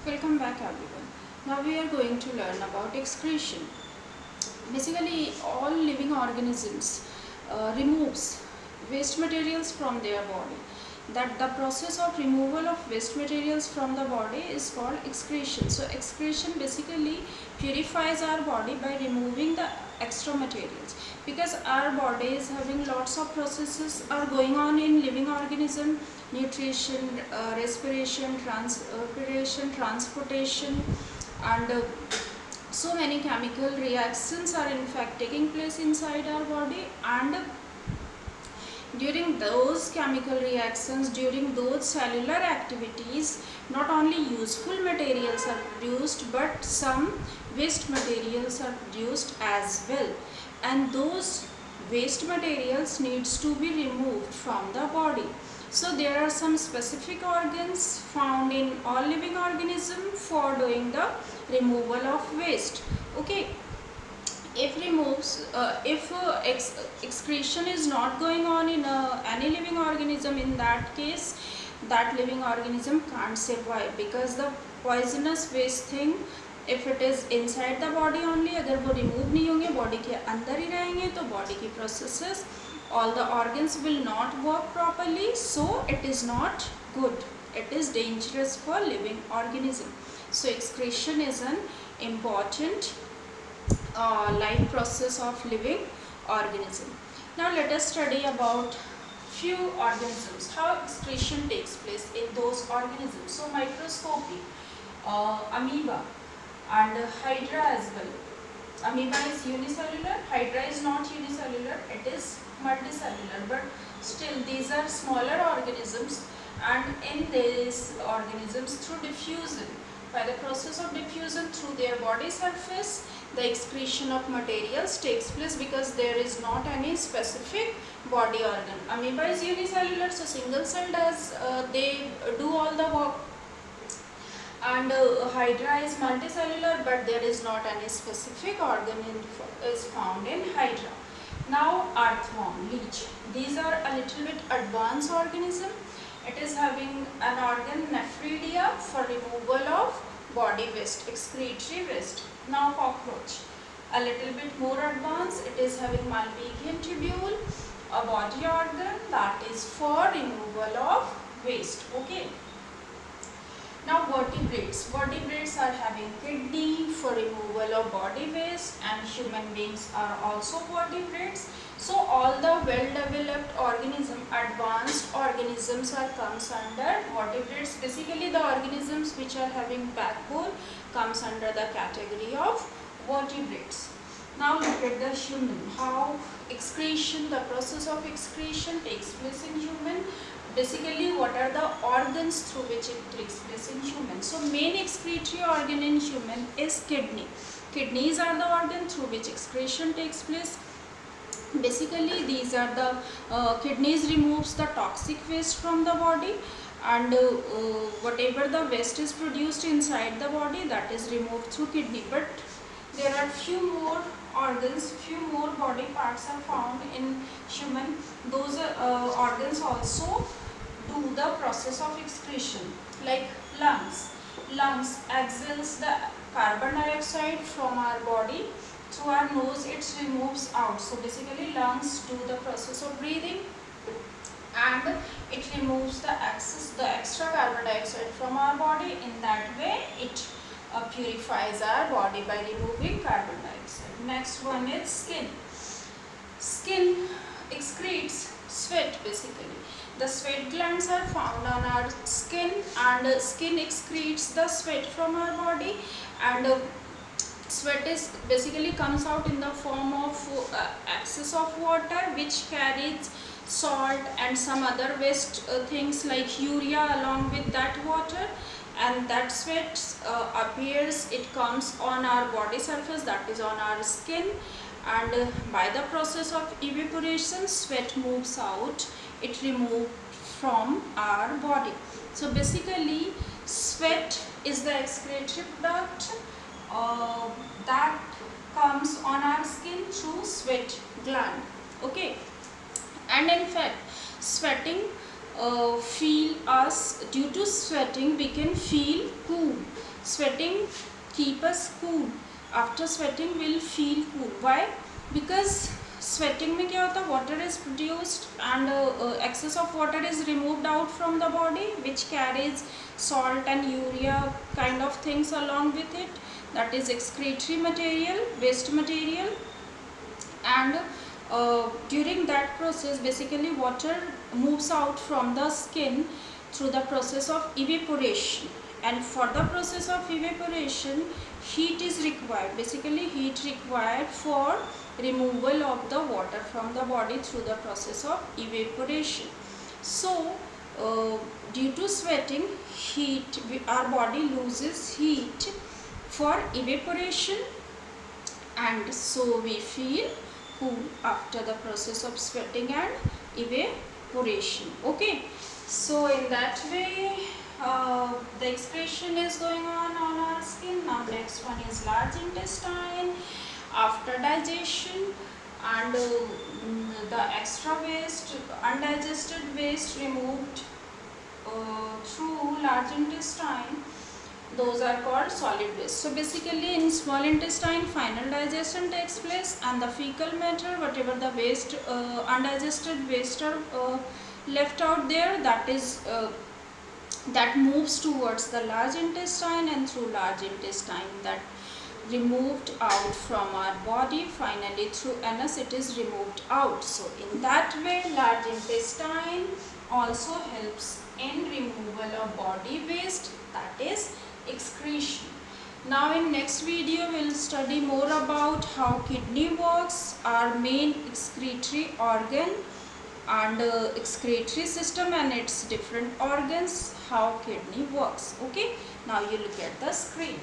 Welcome back everyone. Now we are going to learn about excretion. Basically all living organisms removes waste materials from their body. That the process of removal of waste materials from the body is called excretion. So excretion basically purifies our body by removing the extra materials, because our body is having lots of processes are going on in living organism: nutrition, respiration, transpiration, transportation, and so many chemical reactions are in fact taking place inside our body. And during those chemical reactions, during those cellular activities, not only useful materials are produced but some waste materials are produced as well, and those waste materials needs to be removed from the body. So there are some specific organs found in all living organisms for doing the removal of waste. Okay, if excretion is not going on in any living organism, in that case that living organism can't survive, because the poisonous waste thing, if it is inside the body only, अगर वो remove नहीं होंगे, body के अंदर ही रहेंगे, तो body की processes, all the organs will not work properly, so it is not good, it is dangerous for living organism. So excretion is an important life process of living organism. Now let us study about few organisms, how excretion takes place in those organisms. So microscopy, amoeba and hydra as well. Amoeba is unicellular, hydra is not unicellular, it is multicellular, but still these are smaller organisms, and in these organisms, through diffusion, by the process of diffusion through their body surface, the excretion of materials takes place, because there is not any specific body organ. Amoeba is unicellular, so single celled, as they do all the work, and hydra is multicellular, but there is not any specific organ is found in hydra. Now earthworm, leech, these are a little bit advanced organism. It is having an organ nephridia for removal of body waste, excretory waste. Now cockroach, a little bit more advanced. It is having Malpighian tubule, a body organ that is for removal of waste. Okay. Now vertebrates. Vertebrates are having kidney for removal of body waste, and human beings are also vertebrates. So all the well-developed organism, advanced organisms are comes under vertebrates. Basically the organisms which are having backbone comes under the category of vertebrates. Now look at the human, how excretion, the process of excretion takes place in human. Basically what are the organs through which it takes place in human. So main excretory organ in human is kidney. Kidneys are the organ through which excretion takes place. Basically these are the kidneys removes the toxic waste from the body, and whatever the waste is produced inside the body, that is removed through kidney. But there are few more organs, few more body parts are found in human. Those organs also do the process of excretion, like lungs. Lungs exhales the carbon dioxide from our body. Through our nose it removes out. So basically lungs do the process of breathing, and it removes the extra carbon dioxide from our body. In that way it purifies our body by removing carbon dioxide. Next one is skin. Skin excretes sweat. Basically the sweat glands are found on our skin, and skin excretes the sweat from our body, and sweat is basically comes out in the form of excess of water, which carries salt and some other waste things like urea along with that water, and that sweat appears, it comes on our body surface, that is on our skin, and by the process of evaporation sweat moves out, it removed from our body. So basically sweat is the excretory product that comes on our skin through sweat gland. Okay, and in fact sweating feel us, due to sweating we can feel cool. sweating keep us cool. After sweating we'll feel cool. Why? Because sweating में क्या होता है, water is produced and excess of water is removed out from the body, which carries salt and urea kind of things along with it. That is excretory material, waste material. And during that process basically water moves out from the skin through the process of evaporation, and for the process of evaporation heat is required, basically heat required for removal of the water from the body through the process of evaporation. So due to sweating, heat, our body loses heat for evaporation, and so we feel cool after the process of sweating and evaporation. Okay, so in that way the excretion is going on our skin. Now next one is large intestine. After digestion and the extra waste, undigested waste removed through large intestine, those are called solid waste. So basically in small intestine final digestion takes place, and the fecal matter, whatever the waste, undigested waste are left out there, that is that moves towards the large intestine, and through large intestine that removed out from our body, finally through anus it is removed out. So in that way large intestine also helps in removal of body waste, that is excretion. Now in next video we will study more about how kidney works, our main excretory organ, and excretory system and its different organs, how kidney works. Okay, now you look at the screen.